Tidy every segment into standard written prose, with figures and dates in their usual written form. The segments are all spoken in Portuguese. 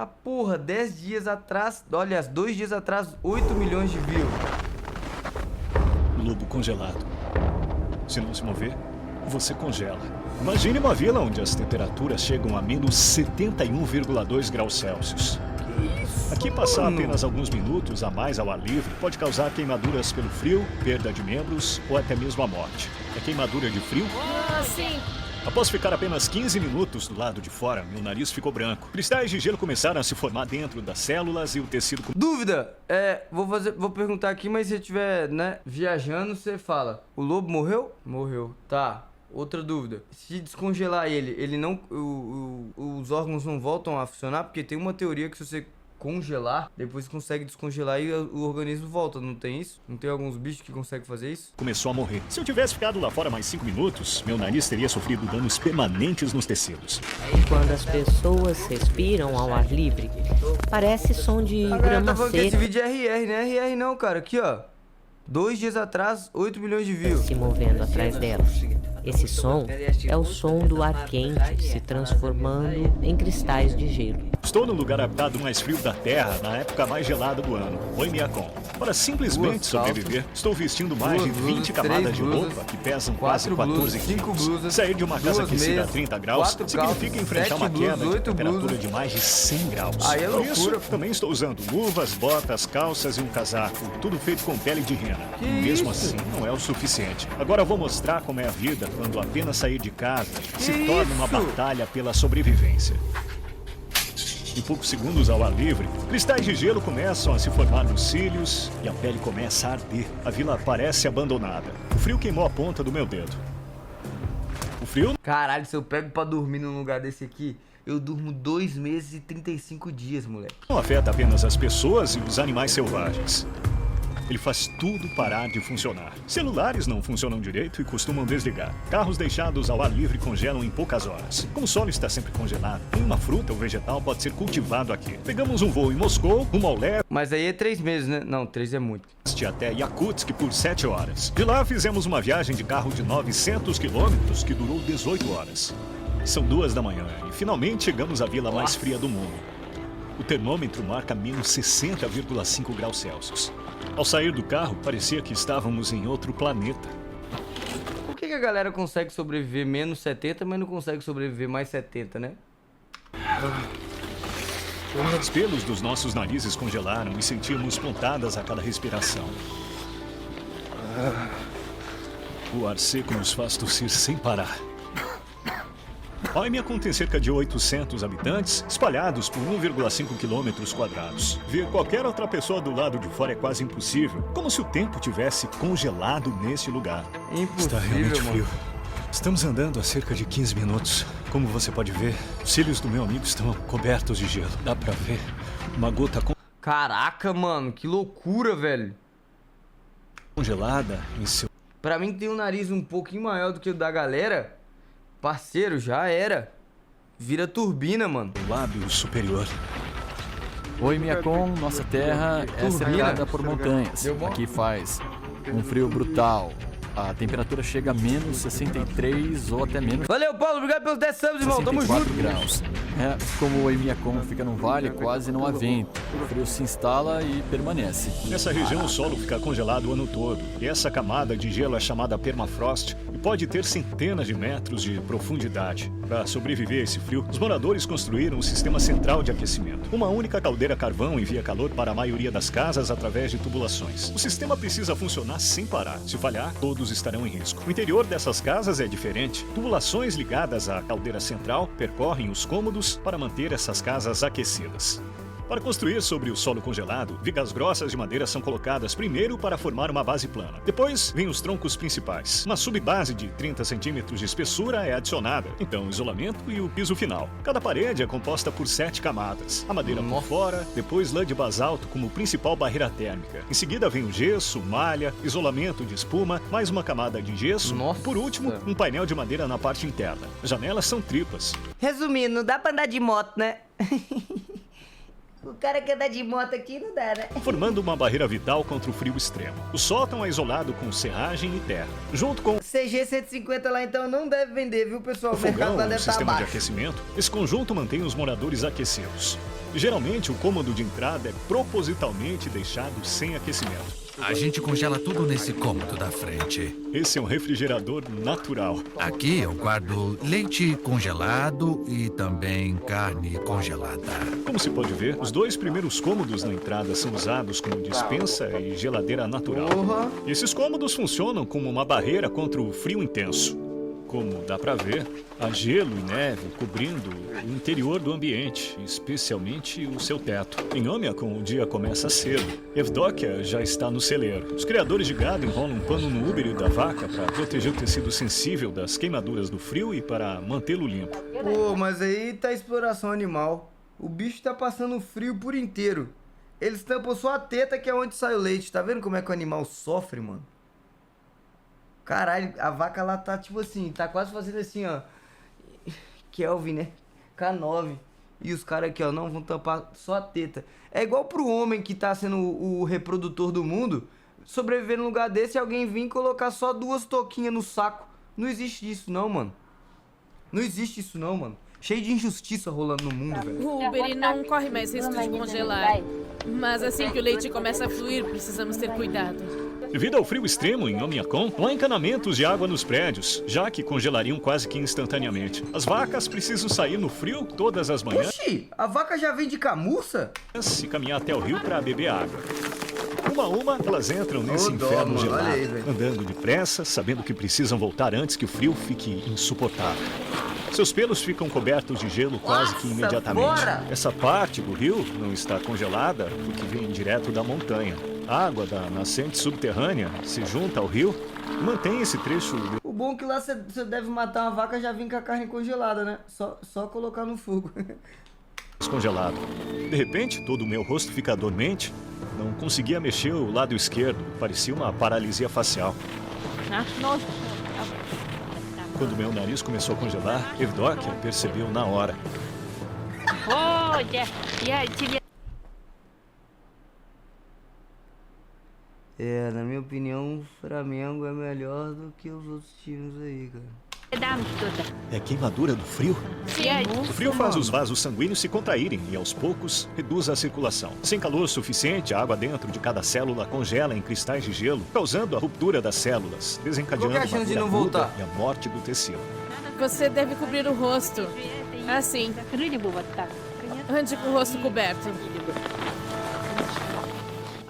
Ah, porra, 10 dias atrás, olha, 2 dias atrás, 8 milhões de views. Lobo congelado. Se não se mover, você congela. Imagine uma vila onde as temperaturas chegam a menos 71,2 graus Celsius. Que isso, Aqui passar mano? apenas alguns minutos a mais ao ar livre pode causar queimaduras pelo frio, perda de membros ou até mesmo a morte. É queimadura de frio? Ah, sim. Após ficar apenas 15 minutos do lado de fora, meu nariz ficou branco. Cristais de gelo começaram a se formar dentro das células e o tecido... Dúvida, vou perguntar aqui, mas se você estiver, né, viajando, você fala. O lobo morreu? Morreu. Tá. Outra dúvida. Se descongelar ele não, os órgãos não voltam a funcionar? Porque tem uma teoria que se você congelar, depois consegue descongelar e o organismo volta, não tem isso? Não tem alguns bichos que conseguem fazer isso? Começou a morrer. Se eu tivesse ficado lá fora mais 5 minutos, meu nariz teria sofrido danos permanentes nos tecidos. Quando as pessoas respiram ao ar livre, parece som de A galera grama tá falando que esse seca vídeo é RR, não é RR não, cara. Aqui, ó. 2 dias atrás, 8 milhões de views. se movendo atrás delas. Esse som é o som do ar quente se transformando em cristais de gelo. Estou no lugar habitado mais frio da Terra, na época mais gelada do ano, Oimiacon. Para simplesmente Duas sobreviver, calças, estou vestindo mais de duas 20 blusas, camadas três de blusas, roupa que pesam quase 4 14 blusas, 5 quilos. blusas, Sair de uma casa 2 aquecida a meias, 30 graus 4 significa calças, enfrentar 7 uma queda blusas, de 8 temperatura blusas. de mais de 100 graus. Aí é Por isso, loucura. também estou usando luvas, botas, calças e um casaco, tudo feito com pele de rena. Que Mesmo isso? assim, não é o suficiente. Agora eu vou mostrar como é a vida quando apenas sair de casa se Que torna uma isso? batalha pela sobrevivência. Em poucos segundos ao ar livre, cristais de gelo começam a se formar nos cílios e a pele começa a arder. A vila parece abandonada. O frio queimou a ponta do meu dedo. O frio Caralho, se eu pego pra dormir num lugar desse aqui, eu durmo 2 meses e 35 dias, moleque. não afeta apenas as pessoas e os animais selvagens. Ele faz tudo parar de funcionar. Celulares não funcionam direito e costumam desligar. Carros deixados ao ar livre congelam em poucas horas. Como o solo está sempre congelado, nenhuma fruta ou vegetal pode ser cultivado aqui. Pegamos um voo em Moscou, rumo ao leste Mas aí é 3 meses, né? Não, 3 é muito. até Yakutsk por 7 horas. De lá fizemos uma viagem de carro de 900 quilômetros que durou 18 horas. São 2 da manhã e finalmente chegamos à vila mais fria do mundo. O termômetro marca menos 60,5 graus Celsius. Ao sair do carro, parecia que estávamos em outro planeta. Por que a galera consegue sobreviver menos 70, mas não consegue sobreviver mais 70, né? Os pelos dos nossos narizes congelaram e sentíamos pontadas a cada respiração. O ar seco nos faz tossir sem parar. Oimiacon tem cerca de 800 habitantes, espalhados por 1,5 quilômetros quadrados. Ver qualquer outra pessoa do lado de fora é quase impossível, como se o tempo tivesse congelado neste lugar. Impossível, Está realmente mano. frio. Estamos andando há cerca de 15 minutos. Como você pode ver, os cílios do meu amigo estão cobertos de gelo. Dá pra ver uma gota Caraca, mano, que loucura, velho. congelada em seu Pra mim que tem um nariz um pouquinho maior do que o da galera, parceiro, já era. Vira turbina, mano. lábio superior. Oimiacon, nossa terra é cercada por montanhas. Deu bom? Aqui faz um frio brutal. A temperatura chega a menos 63 ou até menos Valeu, Paulo, obrigado pelos 10 subs, irmão. Tamo 64 junto. graus. Como o Oimiacon fica num vale, quase não há vento. O frio se instala e permanece. Nessa região o solo fica congelado o ano todo. E essa camada de gelo é chamada permafrost e pode ter centenas de metros de profundidade. Para sobreviver a esse frio, os moradores construíram um sistema central de aquecimento. Uma única caldeira a carvão envia calor para a maioria das casas através de tubulações. O sistema precisa funcionar sem parar. Se falhar, todos estarão em risco. O interior dessas casas é diferente. Tubulações ligadas à caldeira central percorrem os cômodos para manter essas casas aquecidas. Para construir sobre o solo congelado, vigas grossas de madeira são colocadas primeiro para formar uma base plana. Depois, vêm os troncos principais. Uma subbase de 30 centímetros de espessura é adicionada. Então, o isolamento e o piso final. Cada parede é composta por 7 camadas. A madeira por fora, depois lã de basalto como principal barreira térmica. Em seguida vem o gesso, malha, isolamento de espuma, mais uma camada de gesso. Nossa. Por último, um painel de madeira na parte interna. As janelas são triplas. Resumindo, não dá pra andar de moto, né? O cara que anda de moto aqui não dá, né? formando uma barreira vital contra o frio extremo. O sótão é isolado com serragem e terra. Junto com CG 150 lá então não deve vender, viu, pessoal? o O mercado fogão lá e o deve estar sistema de abaixo. aquecimento, esse conjunto mantém os moradores aquecidos. Geralmente, o cômodo de entrada é propositalmente deixado sem aquecimento. A gente congela tudo nesse cômodo da frente. Esse é um refrigerador natural. Aqui eu guardo leite congelado e também carne congelada. Como se pode ver, os dois primeiros cômodos na entrada são usados como despensa e geladeira natural. Porra. E esses cômodos funcionam como uma barreira contra o frio intenso. Como dá pra ver, há gelo e neve cobrindo o interior do ambiente, especialmente o seu teto. Em Omiakon, o dia começa cedo. Evdokia já está no celeiro. Os criadores de gado enrolam um pano no úbere da vaca para proteger o tecido sensível das queimaduras do frio e para mantê-lo limpo. Pô, mas aí tá exploração animal. O bicho tá passando frio por inteiro. Eles tampam só a teta que é onde sai o leite. Tá vendo como é que o animal sofre, mano? Caralho, a vaca lá tá tipo assim, tá quase fazendo assim, ó. Kelvin, né? K9. E os caras aqui, ó, não vão tampar só a teta. É igual pro homem que tá sendo o reprodutor do mundo sobreviver num lugar desse e alguém vir colocar só 2 toquinhas no saco. Não existe isso não, mano. Não existe isso não, mano. Cheio de injustiça rolando no mundo, velho. O Uber não corre mais risco de congelar. Mas assim que o leite começa a fluir, precisamos ter cuidado. Devido ao frio extremo em Omiakon, não há encanamentos de água nos prédios, já que congelariam quase que instantaneamente. As vacas precisam sair no frio todas as manhãs Oxi, a vaca já vem de camurça? e caminhar até o rio para beber água. Uma a uma, elas entram nesse Ô, dó, inferno mano, gelado, olha aí, velho. andando depressa, sabendo que precisam voltar antes que o frio fique insuportável. Seus pelos ficam cobertos de gelo quase que Nossa, imediatamente. bora! Essa parte do rio não está congelada porque vem direto da montanha. A água da nascente subterrânea se junta ao rio e mantém esse trecho O bom é que lá você deve matar uma vaca já vem com a carne congelada, né? Só colocar no fogo. descongelado. De repente, todo o meu rosto fica dormente. Não conseguia mexer o lado esquerdo. Parecia uma paralisia facial. Quando meu nariz começou a congelar, Evdokia percebeu na hora. É, na minha opinião, o Flamengo é melhor do que os outros times aí, cara. É a queimadura do frio? O frio faz os vasos sanguíneos se contraírem e, aos poucos, reduz a circulação. Sem calor suficiente, a água dentro de cada célula congela em cristais de gelo, causando a ruptura das células, desencadeando Qual que é a chance de uma não dor aguda voltar? e a morte do tecido. Você deve cobrir o rosto. Assim. Ande com o rosto coberto.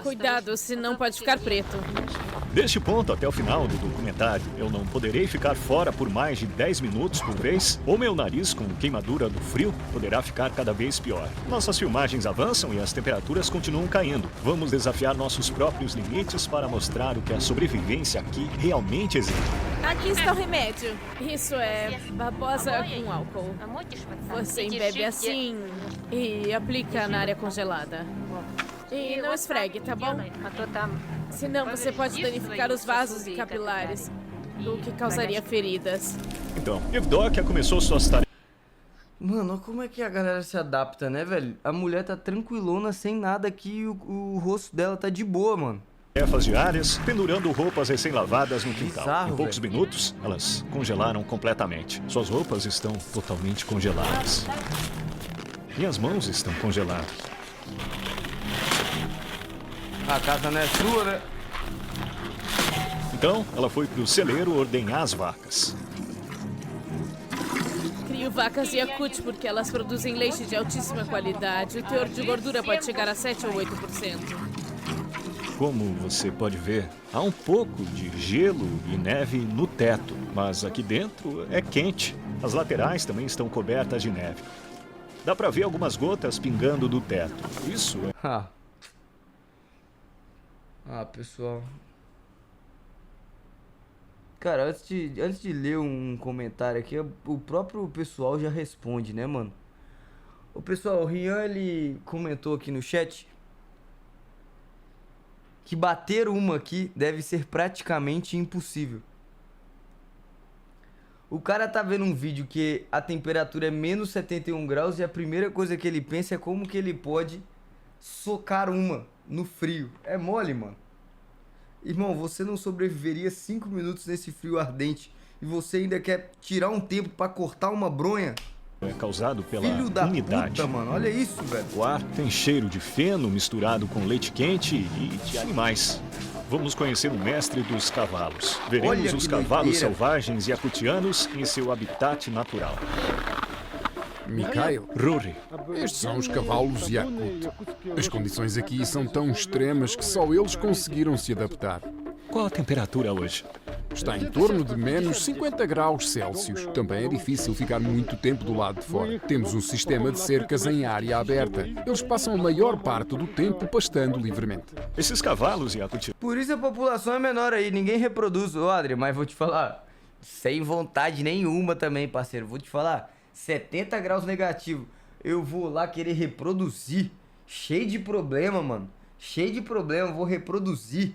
Cuidado, senão pode ficar preto. Deste ponto até o final do documentário, eu não poderei ficar fora por mais de 10 minutos por vez, ou meu nariz, com queimadura do frio, poderá ficar cada vez pior. Nossas filmagens avançam e as temperaturas continuam caindo. Vamos desafiar nossos próprios limites para mostrar o que a sobrevivência aqui realmente exige. Aqui está o remédio. Isso é babosa com álcool. Você embebe assim e aplica na área congelada. E não esfregue, tá bom? Senão você pode danificar os vasos e capilares, o que causaria feridas. Então, Evdokia começou suas tarefas Mano, olha como é que a galera se adapta, né, velho? A mulher tá tranquilona, sem nada aqui e o rosto dela tá de boa, mano. diárias, pendurando roupas recém-lavadas no quintal. Bizarro, Em poucos velho. minutos, elas congelaram completamente. Suas roupas estão totalmente congeladas. Minhas mãos estão congeladas. A casa não é sua, né? Então, ela foi pro celeiro ordenhar as vacas. Crio vacas Yakult porque elas produzem leite de altíssima qualidade. O teor de gordura pode chegar a 7 ou 8%. Como você pode ver, há um pouco de gelo e neve no teto, mas aqui dentro é quente. As laterais também estão cobertas de neve. Dá pra ver algumas gotas pingando do teto. Isso é Pessoal. Cara, antes de ler um comentário aqui, o próprio pessoal já responde, né, mano? O pessoal, o Rian, ele comentou aqui no chat que bater uma aqui deve ser praticamente impossível. O cara tá vendo um vídeo que a temperatura é menos 71 graus e a primeira coisa que ele pensa é como que ele pode socar uma no frio. É mole, mano. Irmão, você não sobreviveria 5 minutos nesse frio ardente e você ainda quer tirar um tempo pra cortar uma bronha? É causado pela Filho da umidade. puta, mano. Olha isso, velho. O ar tem cheiro de feno misturado com leite quente e de animais. Vamos conhecer o mestre dos cavalos. Veremos Olha os que cavalos doideira. selvagens yakutianos em seu habitat natural. Mikhail, Rory, estes são os cavalos Yakut. As condições aqui são tão extremas que só eles conseguiram se adaptar. qual a temperatura hoje? Está em torno de menos 50 graus Celsius. Também é difícil ficar muito tempo do lado de fora. Temos um sistema de cercas em área aberta. Eles passam a maior parte do tempo pastando livremente. Esses cavalos yakutianos Por isso a população é menor aí, ninguém reproduz. Ô, Adri, mas vou te falar, sem vontade nenhuma também, parceiro. Vou te falar, 70 graus negativo, eu vou lá querer reproduzir. Cheio de problema, mano. Cheio de problema, vou reproduzir.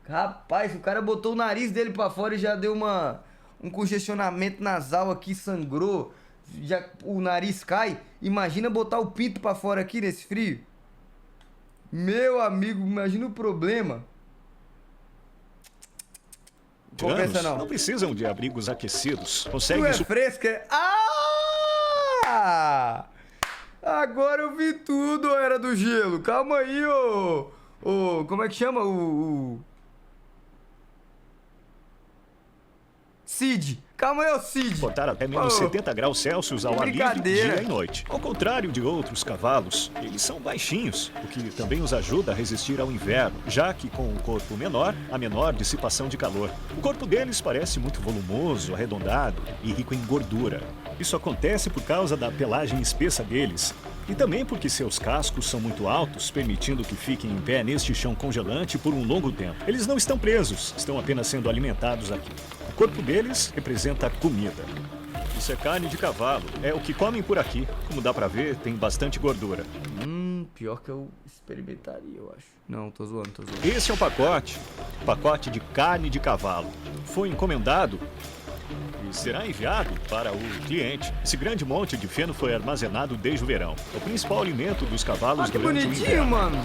Rapaz, o cara botou o nariz dele pra fora e já deu um congestionamento nasal aqui, sangrou. Já, o nariz cai. Imagina botar o pinto pra fora aqui nesse frio. Meu amigo, imagina o problema. Compensa não. não precisam de abrigos aquecidos. Tu Conseguem é fresca? É? Ah! Agora eu vi tudo, Era do Gelo. Calma aí, ô. Como é que chama? O Cid. Calma aí, ô Cid. suportar até menos Ô, 70 graus Celsius ao ar livre brincadeira. dia e noite. Ao contrário de outros cavalos, eles são baixinhos, o que também os ajuda a resistir ao inverno, já que com um corpo menor, há menor dissipação de calor. O corpo deles parece muito volumoso, arredondado e rico em gordura. Isso acontece por causa da pelagem espessa deles e também porque seus cascos são muito altos, permitindo que fiquem em pé neste chão congelante por um longo tempo. Eles não estão presos, estão apenas sendo alimentados aqui. O corpo deles representa comida. Isso é carne de cavalo, é o que comem por aqui. Como dá pra ver, tem bastante gordura. Pior que eu experimentaria, eu acho. Não, tô zoando. Esse é o pacote de carne de cavalo. Foi encomendado e será enviado para o cliente. Esse grande monte de feno foi armazenado desde o verão. É o principal alimento dos cavalos Que durante o bonitinho, inverno. mano.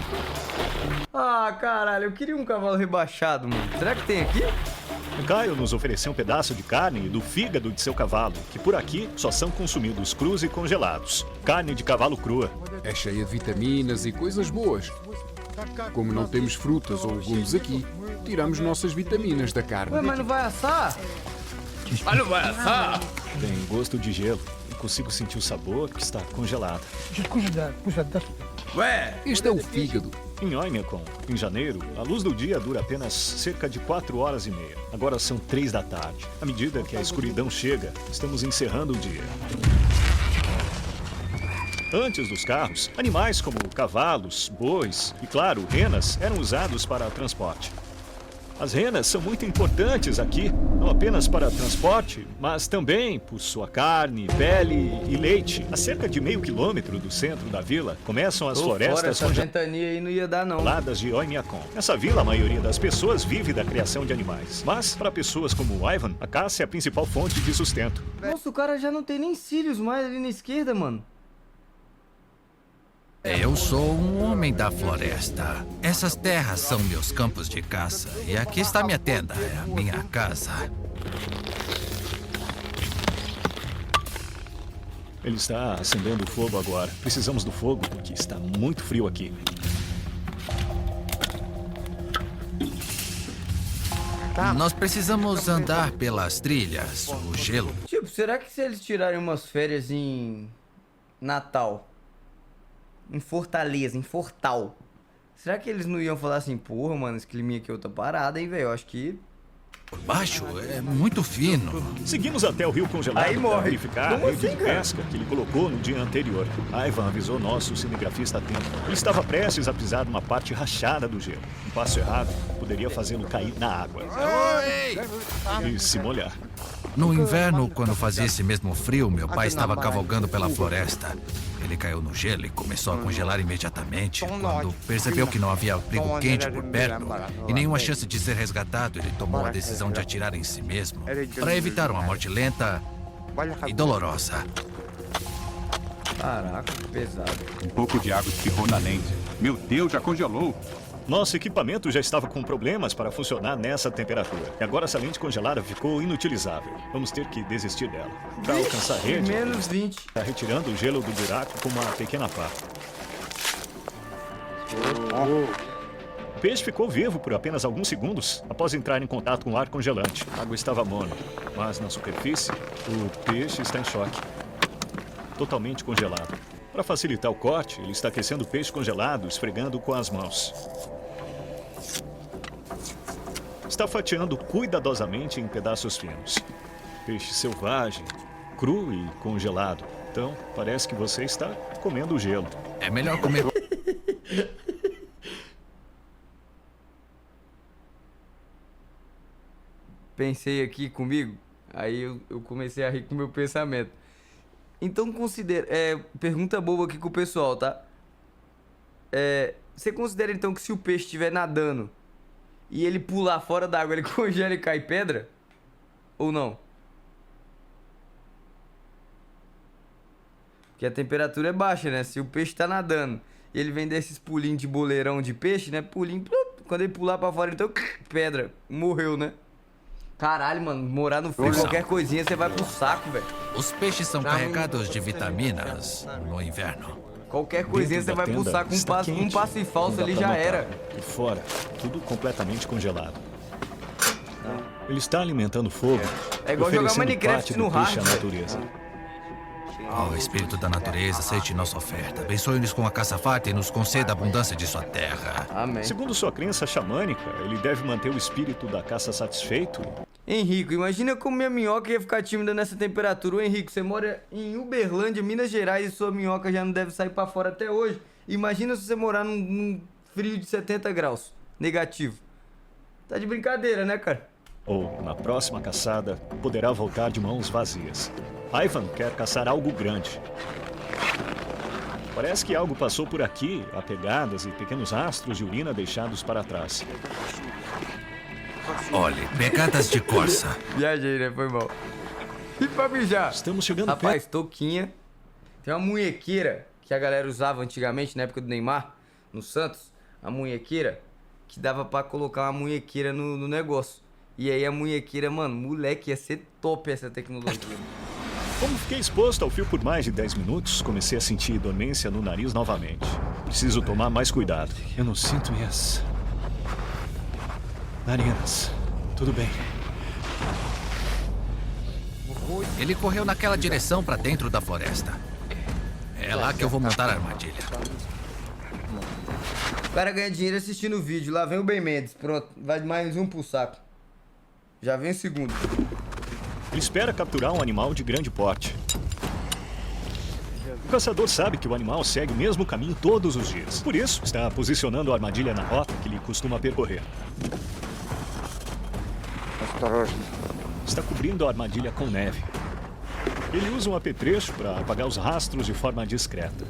Ah, caralho, eu queria um cavalo rebaixado, mano. Será que tem aqui? O Caio nos ofereceu um pedaço de carne do fígado de seu cavalo, que por aqui só são consumidos crus e congelados. Carne de cavalo crua. É cheia de vitaminas e coisas boas. Como não temos frutas ou legumes aqui, tiramos nossas vitaminas da carne. Ué, mas não vai assar? Mas não vai assar? Tem gosto de gelo. Eu consigo sentir o sabor que está congelado. Ué, Este é o fígado. Em Oymyakon, em janeiro, a luz do dia dura apenas cerca de 4 horas e meia. Agora são 3 da tarde. À medida que a escuridão chega, estamos encerrando o dia. Antes dos carros, animais como cavalos, bois e, claro, renas eram usados para transporte. As renas são muito importantes aqui, não apenas para transporte, mas também por sua carne, pele e leite. A cerca de meio quilômetro do centro da vila começam as tô fora, florestas essa ventania aí não ia dar, não. congeladas de Oymyakon. Nessa vila, a maioria das pessoas vive da criação de animais. Mas, para pessoas como o Ivan, a caça é a principal fonte de sustento. Nossa, o cara já não tem nem cílios mais ali na esquerda, mano. Eu sou um homem da floresta. Essas terras são meus campos de caça. E aqui está minha tenda, é a minha casa. Ele está acendendo o fogo agora. Precisamos do fogo porque está muito frio aqui. Nós precisamos andar pelas trilhas, o gelo. Tipo, será que se eles tirarem umas férias em Natal, em Fortaleza, em Fortal, será que eles não iam falar assim, porra, mano, esse clima aqui é outra parada, hein, velho? Eu acho que... Por baixo é muito fino. Seguimos até o rio congelado Aí para morre. verificar a Como rede assim, de cara? pesca que ele colocou no dia anterior. Ivan avisou nosso cinegrafista a tempo. Ele estava prestes a pisar numa parte rachada do gelo. Um passo errado poderia fazê-lo cair na água e se molhar. No inverno, quando fazia esse mesmo frio, meu pai estava cavalgando pela floresta. Ele caiu no gelo e começou a congelar imediatamente. Quando percebeu que não havia abrigo quente por perto e nenhuma chance de ser resgatado, ele tomou a decisão de atirar em si mesmo para evitar uma morte lenta e dolorosa. Caraca, que pesado. Um pouco de água espirrou na lente. Meu Deus, já congelou. Nosso equipamento já estava com problemas para funcionar nessa temperatura. E agora essa lente congelada ficou inutilizável. Vamos ter que desistir dela. Para alcançar a rede, Menos 20. está retirando o gelo do buraco com uma pequena pá. O peixe ficou vivo por apenas alguns segundos após entrar em contato com o ar congelante. A água estava morna, mas na superfície, o peixe está em choque. Totalmente congelado. Para facilitar o corte, ele está aquecendo o peixe congelado, esfregando com as mãos. Está fatiando cuidadosamente em pedaços finos. Peixe selvagem, cru e congelado. Então, parece que você está comendo gelo. É melhor comer. Pensei aqui comigo, aí eu comecei a rir com o meu pensamento. Então considera... pergunta boba aqui com o pessoal, tá? Você considera então que se o peixe estiver nadando e ele pular fora d'água, ele congela e cai pedra? Ou não? Porque a temperatura é baixa, né? Se o peixe tá nadando e ele vem desses pulinhos de boleirão de peixe, né? Pulinho, quando ele pular pra fora, então, pedra. Morreu, né? Caralho, mano, morar no frio, qualquer coisinha você vai pro saco, velho. Os peixes são carregados de vitaminas no inverno. Qualquer coisinha você vai pro saco, um passo e falso ali já era. E fora, tudo completamente congelado. Ele está alimentando fogo. É igual jogar oferecendo Minecraft parte no do peixe hard, à velho. natureza. Ó Espírito da natureza, aceite nossa oferta. Abençoe-nos com a caça farta e nos conceda a abundância de sua terra. Amém. Segundo sua crença xamânica, ele deve manter o espírito da caça satisfeito. Henrico, imagina como minha minhoca ia ficar tímida nessa temperatura. Ô Henrico, você mora em Uberlândia, Minas Gerais, e sua minhoca já não deve sair pra fora até hoje. Imagina se você morar num frio de 70 graus, negativo. Tá de brincadeira, né, cara? Ou, na próxima caçada, poderá voltar de mãos vazias. Ivan quer caçar algo grande. Parece que algo passou por aqui, há pegadas e pequenos rastros de urina deixados para trás. Olhe, pegadas de corça. Viajei, né? Foi mal. E pra mijar? Estamos chegando Rapaz, touquinha. Tem uma munhequeira que a galera usava antigamente, na época do Neymar, no Santos. A munhequeira, que dava pra colocar uma munhequeira no negócio. E aí a munhequeira, mano, moleque, ia ser top essa tecnologia. Como fiquei exposto ao fio por mais de 10 minutos, comecei a sentir dormência no nariz novamente. Preciso tomar mais cuidado. Eu não sinto minhas narinas. Tudo bem. Ele correu naquela direção pra dentro da floresta. É lá que eu vou montar a armadilha. O cara ganha dinheiro assistindo o vídeo. Lá vem o Ben Mendes. Pronto, vai mais um pro saco. Já vem o segundo. Ele espera capturar um animal de grande porte. O caçador sabe que o animal segue o mesmo caminho todos os dias. Por isso, está posicionando a armadilha na rota que ele costuma percorrer. Está cobrindo a armadilha com neve. Ele usa um apetrecho para apagar os rastros de forma discreta.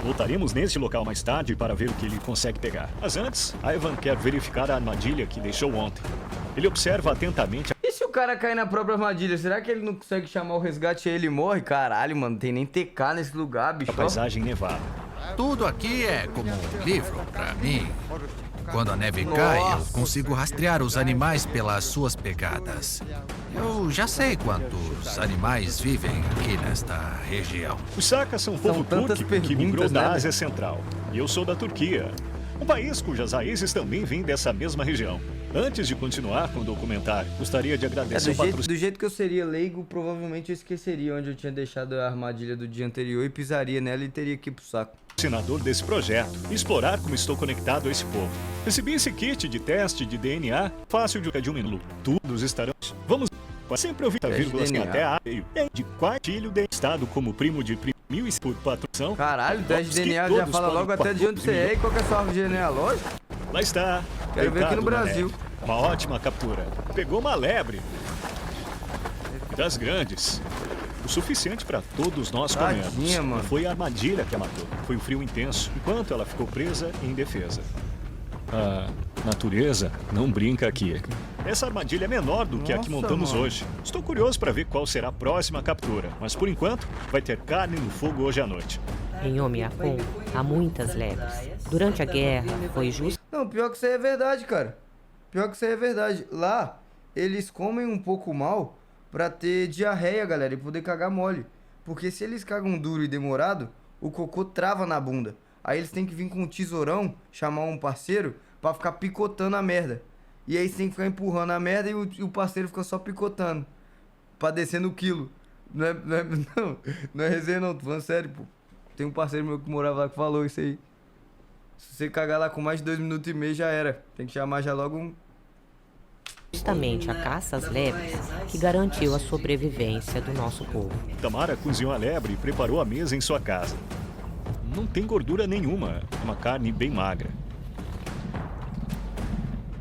Voltaremos neste local mais tarde para ver o que ele consegue pegar. Mas antes, Ivan quer verificar a armadilha que deixou ontem. Ele observa atentamente. E se o cara cair na própria armadilha, será que ele não consegue chamar o resgate e ele morre? Caralho, mano, não tem nem TK nesse lugar, bicho. A paisagem nevada. Tudo aqui é como um livro pra mim. Quando a neve cai, eu consigo rastrear os animais pelas suas pegadas. Eu já sei quantos animais vivem aqui nesta região. Os Sakas são um povo turco que migrou da Ásia Central. E eu sou da Turquia. Um país cujas raízes também vêm dessa mesma região. Antes de continuar com o documentário, gostaria de agradecer do jeito que eu seria leigo, provavelmente eu esqueceria onde eu tinha deixado a armadilha do dia anterior e pisaria nela e teria que ir pro saco. Patrocinador desse projeto e explorar como estou conectado a esse povo. Recebi esse kit de teste de DNA fácil de um minuto. Todos estarão. Vamos sempre ouvir vírgulas até a de quartilho de estado como primo de mil e por patrocínio. Caralho, o teste de DNA já fala logo até de onde você é e qual que é a sua árvore genealógica. Lá está. Quero ver aqui no Brasil. Uma ótima captura. Pegou uma lebre. Das grandes. O suficiente para todos nós comermos. Não foi a armadilha que a matou. Foi o frio intenso, enquanto ela ficou presa e indefesa. Natureza não brinca aqui. Essa armadilha é menor do que a que Nossa, montamos mano. hoje. Estou curioso para ver qual será a próxima captura, mas por enquanto vai ter carne no fogo hoje à noite. Em Omiakon há muitas lebres. Durante a guerra, foi Não, pior que isso aí é verdade, cara. Pior que isso aí é verdade. Lá, eles comem um pouco mal pra ter diarreia, galera, e poder cagar mole. Porque se eles cagam duro e demorado, o cocô trava na bunda. Aí eles têm que vir com um tesourão, chamar um parceiro, pra ficar picotando a merda. E aí você tem que ficar empurrando a merda e o parceiro fica só picotando. Pra descer no quilo. Não é resenha não, tô falando sério, pô. Tem um parceiro meu que morava lá que falou isso aí. Se você cagar lá com mais de 2 minutos e meio, já era. Tem que chamar já logo um... justamente a caça às lebres que garantiu a sobrevivência do nosso povo. Tamara cozinhou a lebre e preparou a mesa em sua casa. Não tem gordura nenhuma, é uma carne bem magra.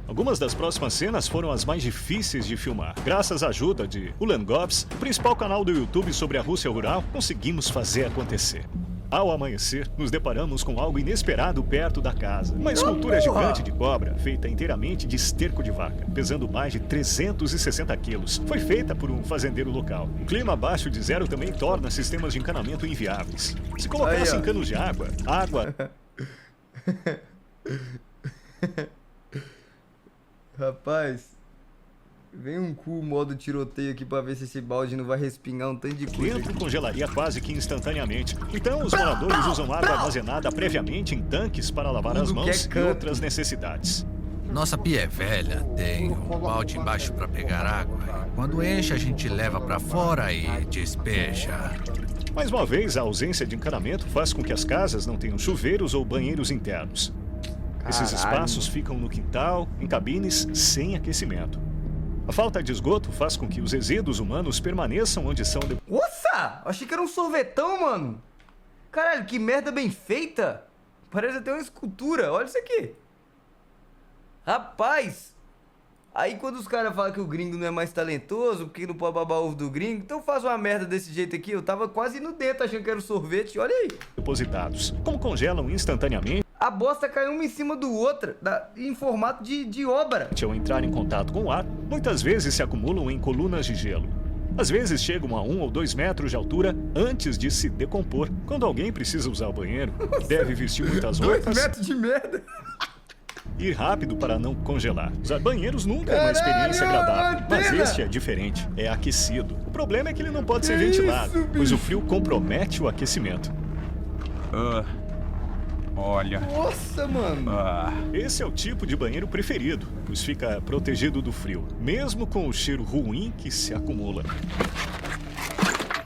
Algumas das próximas cenas foram as mais difíceis de filmar. Graças à ajuda de Ulan Govs, o principal canal do YouTube sobre a Rússia rural, conseguimos fazer acontecer. Ao amanhecer, nos deparamos com algo inesperado perto da casa. Uma escultura gigante de cobra, feita inteiramente de esterco de vaca, pesando mais de 360 quilos. Foi feita por um fazendeiro local. O clima abaixo de zero também torna sistemas de encanamento inviáveis. Se colocassem Aí, ó. canos de água... Rapaz, vem um cu modo tiroteio aqui pra ver se esse balde não vai respingar um tanto de coisa. Dentro congelaria quase que instantaneamente. Então, os moradores usam água armazenada previamente em tanques para lavar as Tudo que é mãos e canto. outras necessidades. Nossa pia é velha, tem um balde embaixo para pegar água. Quando enche, a gente leva para fora e despeja. Mais uma vez, a ausência de encanamento faz com que as casas não tenham chuveiros ou banheiros internos. Esses Caralho. espaços ficam no quintal, em cabines sem aquecimento. A falta de esgoto faz com que os resíduos humanos permaneçam onde são. Nossa! Achei que era um sorvetão, mano. Caralho, que merda bem feita. Parece até uma escultura. Olha isso aqui. Rapaz. Aí quando os caras falam que o gringo não é mais talentoso, porque não pode babar ovo do gringo, então faz uma merda desse jeito aqui. Eu tava quase indo dentro achando que era um sorvete. Olha aí. Depositados. Como congelam instantaneamente A bosta caiu uma em cima do outra, em formato de obra. ao entrar em contato com o ar, muitas vezes se acumulam em colunas de gelo. Às vezes chegam a 1 ou 2 metros de altura antes de se decompor. Quando alguém precisa usar o banheiro, deve vestir muitas 2 roupas metros de merda. e ir rápido para não congelar. Usar banheiros nunca é uma Caralho, experiência agradável, mas antena! este é diferente, é aquecido. O problema é que ele não pode ser Que ventilado, isso, pois o bicho? frio compromete o aquecimento. Olha. Nossa, mano. Esse é o tipo de banheiro preferido, pois fica protegido do frio, mesmo com o cheiro ruim que se acumula.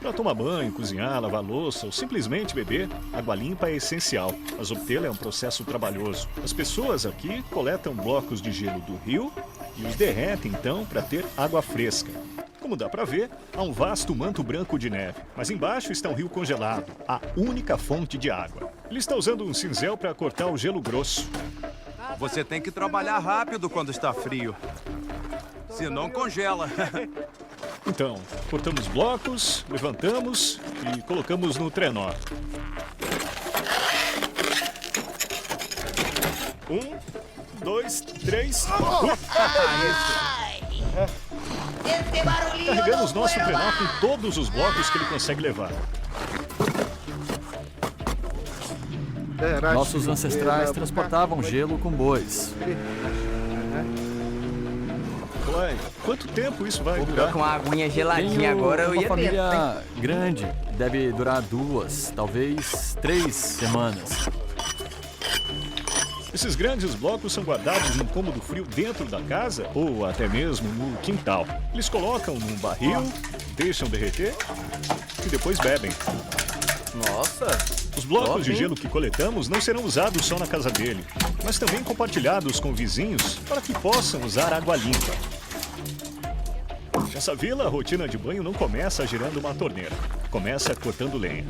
Para tomar banho, cozinhar, lavar louça ou simplesmente beber, água limpa é essencial, mas obtê-la é um processo trabalhoso. As pessoas aqui coletam blocos de gelo do rio e os derretem então para ter água fresca. Como dá para ver, há um vasto manto branco de neve, mas embaixo está um rio congelado, a única fonte de água. Ele está usando um cinzel para cortar o gelo grosso. Você tem que trabalhar rápido quando está frio. Senão congela. Então, cortamos blocos, levantamos e colocamos no trenó. 1, 2, 3... Esse barulhinho Carregamos não nosso foi trenó lá. com todos os blocos que ele consegue levar. Nossos ancestrais transportavam gelo com bois. Ué, quanto tempo isso vai Vou durar? com uma aguinha geladinha Tenho agora, eu uma ia família dentro, hein? grande, deve durar 2, talvez 3 semanas. Esses grandes blocos são guardados num cômodo frio dentro da casa ou até mesmo no quintal. Eles colocam num barril, deixam derreter e depois bebem. Nossa. Os blocos Top, de hein? gelo que coletamos não serão usados só na casa dele, mas também compartilhados com vizinhos para que possam usar água limpa. Nessa vila, a rotina de banho não começa girando uma torneira. Começa cortando lenha.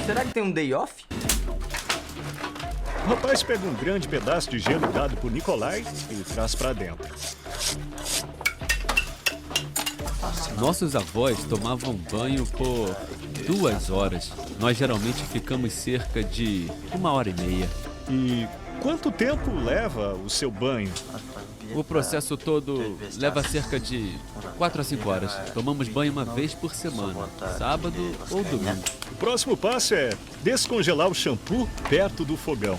Será que tem um day off? O rapaz pega um grande pedaço de gelo dado por Nikolai e traz para dentro. Nossos avós tomavam banho por 2 horas. Nós geralmente ficamos cerca de 1h30. E quanto tempo leva o seu banho? O processo todo leva cerca de 4 a 5 horas. Tomamos banho uma vez por semana, sábado ou domingo. O próximo passo é descongelar o shampoo perto do fogão.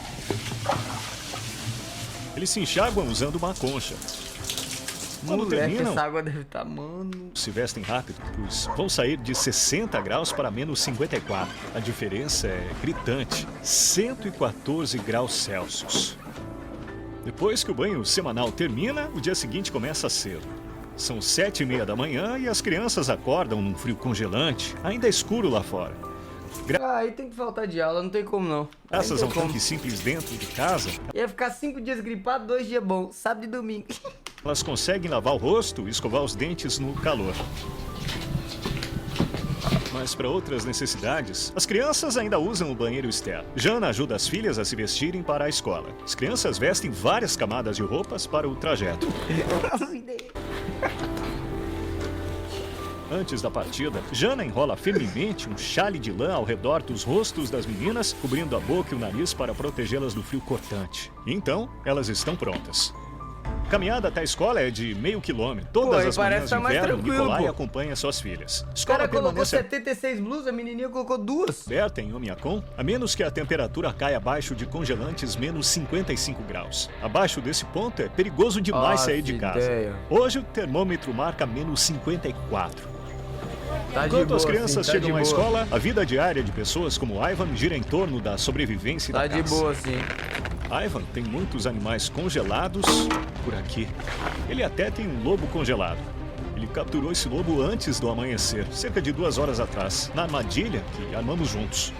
Eles se enxaguam usando uma concha. Quando Moleque, terminam, essa água deve estar, mano. se vestem rápido, pois vão sair de 60 graus para menos 54. A diferença é gritante, 114 graus Celsius. Depois que o banho semanal termina, o dia seguinte começa cedo. São 7h30 da manhã e as crianças acordam num frio congelante. Ainda é escuro lá fora. Aí tem que faltar de aula, não tem como não. Graças a um tanque simples dentro de casa, Ia ficar 5 dias gripado, 2 dias bom, sábado e domingo. elas conseguem lavar o rosto e escovar os dentes no calor. Mas para outras necessidades, as crianças ainda usam o banheiro externo. Jana ajuda as filhas a se vestirem para a escola. As crianças vestem várias camadas de roupas para o trajeto. Antes da partida, Jana enrola firmemente um chale de lã ao redor dos rostos das meninas, cobrindo a boca e o nariz para protegê-las do frio cortante. Então, elas estão prontas. A caminhada até a escola é de meio quilômetro. Todas as manhãs de inverno, Nikolai acompanha suas filhas. O cara colocou 76 blusas, a menininha colocou 2. Aberta em Omiakon, a menos que a temperatura caia abaixo de congelantes menos 55 graus. Abaixo desse ponto é perigoso demais sair de casa. Hoje o termômetro marca menos 54. Enquanto as crianças chegam à escola, a vida diária de pessoas como Ivan gira em torno da sobrevivência da caça. Tá de boa, sim. Ivan tem muitos animais congelados por aqui. Ele até tem um lobo congelado. Ele capturou esse lobo antes do amanhecer, cerca de 2 horas atrás, na armadilha que armamos juntos.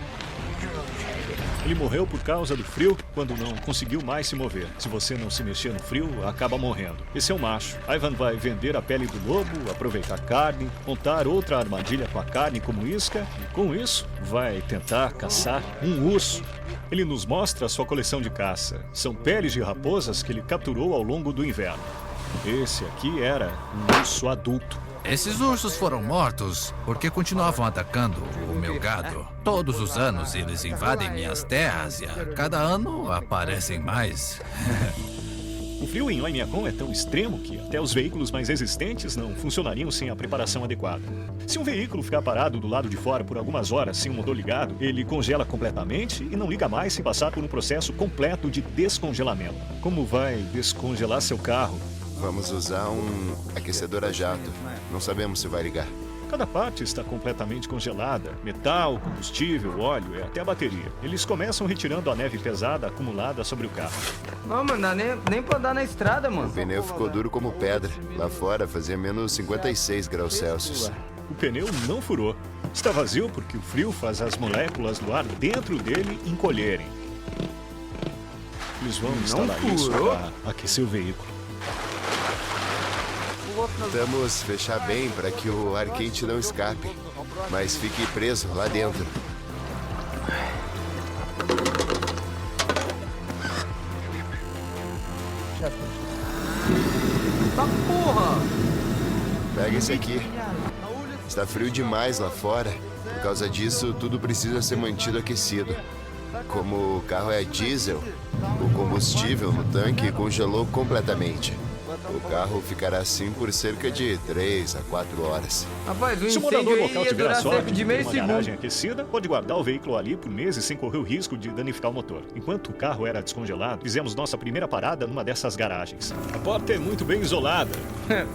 Ele morreu por causa do frio quando não conseguiu mais se mover. Se você não se mexer no frio, acaba morrendo. Esse é o macho. Ivan vai vender a pele do lobo, aproveitar a carne, montar outra armadilha com a carne como isca e, com isso, vai tentar caçar um urso. Ele nos mostra a sua coleção de caça. São peles de raposas que ele capturou ao longo do inverno. Esse aqui era um urso adulto. Esses ursos foram mortos porque continuavam atacando o meu gado. Todos os anos eles invadem minhas terras e a cada ano aparecem mais. O frio em Omiakon é tão extremo que até os veículos mais resistentes não funcionariam sem a preparação adequada. Se um veículo ficar parado do lado de fora por algumas horas sem o motor ligado, ele congela completamente e não liga mais sem passar por um processo completo de descongelamento. Como vai descongelar seu carro? Vamos usar um aquecedor a jato. Não sabemos se vai ligar. Cada parte está completamente congelada. Metal, combustível, óleo e até a bateria. Eles começam retirando a neve pesada acumulada sobre o carro. Não, mano, dá nem pra andar na estrada, mano. O pneu ficou duro como pedra. Lá fora fazia menos 56 graus Celsius. O pneu não furou. Está vazio porque o frio faz as moléculas do ar dentro dele encolherem. Eles vão instalar isso para aquecer o veículo. Tentamos fechar bem para que o ar quente não escape, mas fique preso lá dentro. Tá porra! Pega esse aqui. Está frio demais lá fora. Por causa disso, tudo precisa ser mantido aquecido. Como o carro é diesel, o combustível no tanque congelou completamente. O carro ficará assim por cerca de 3 a 4 horas. Rapaz, o Se o morador incêndio local aí ia tiver a durar sorte cerca de de ter meio uma segundo. garagem aquecida, pode guardar o veículo ali por meses sem correr o risco de danificar o motor. Enquanto o carro era descongelado, fizemos nossa primeira parada numa dessas garagens. A porta é muito bem isolada.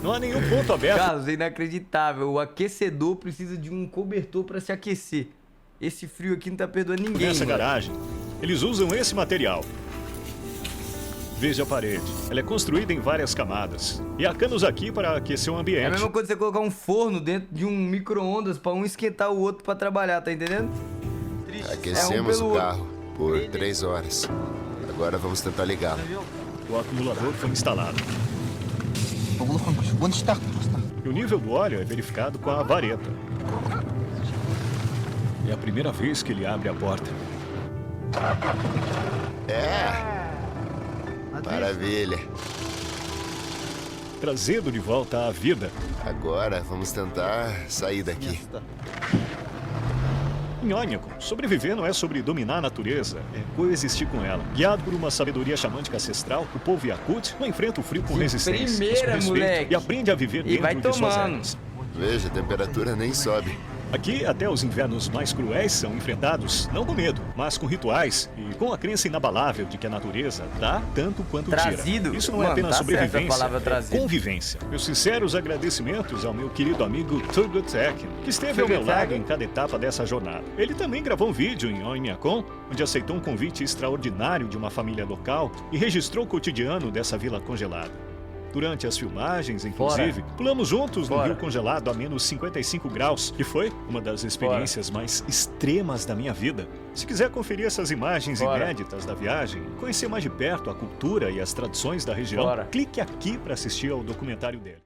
Não há nenhum ponto aberto. Carlos, é inacreditável. O aquecedor precisa de um cobertor pra se aquecer. Esse frio aqui não tá perdoando ninguém, Nessa mano. garagem, eles usam esse material. Veja a parede. Ela é construída em várias camadas. E há canos aqui para aquecer o ambiente. É a mesma coisa que você colocar um forno dentro de um micro-ondas pra um esquentar o outro pra trabalhar, tá entendendo? Aquecemos o carro por 3 horas. Agora vamos tentar ligá-lo. O acumulador foi instalado. E o nível do óleo é verificado com a vareta. É a primeira vez que ele abre a porta. Maravilha. Trazendo de volta à vida. Agora vamos tentar sair daqui. Em Oymyakon, sobreviver não é sobre dominar a natureza, é coexistir com ela. Guiado por uma sabedoria xamânica ancestral, o povo Yakut não enfrenta o frio com resistência, mas com primeira, respeito, moleque. e aprende a viver E vai dentro de suas tomando. regras. Veja, a temperatura nem sobe. Aqui, até os invernos mais cruéis são enfrentados, não com medo, mas com rituais e com a crença inabalável de que a natureza dá tanto quanto Trazido? tira. Isso não é Mano, apenas tá certo a sobrevivência, palavra é trazido. convivência. Meus sinceros agradecimentos ao meu querido amigo Turgut Ekin, que esteve ao meu lado em cada etapa dessa jornada. Ele também gravou um vídeo em Oymyakon, onde aceitou um convite extraordinário de uma família local e registrou o cotidiano dessa vila congelada. Durante as filmagens, inclusive, pulamos juntos no rio congelado a menos 55 graus, que foi uma das experiências mais extremas da minha vida. Se quiser conferir essas imagens inéditas da viagem, conhecer mais de perto a cultura e as tradições da região, clique aqui para assistir ao documentário dele.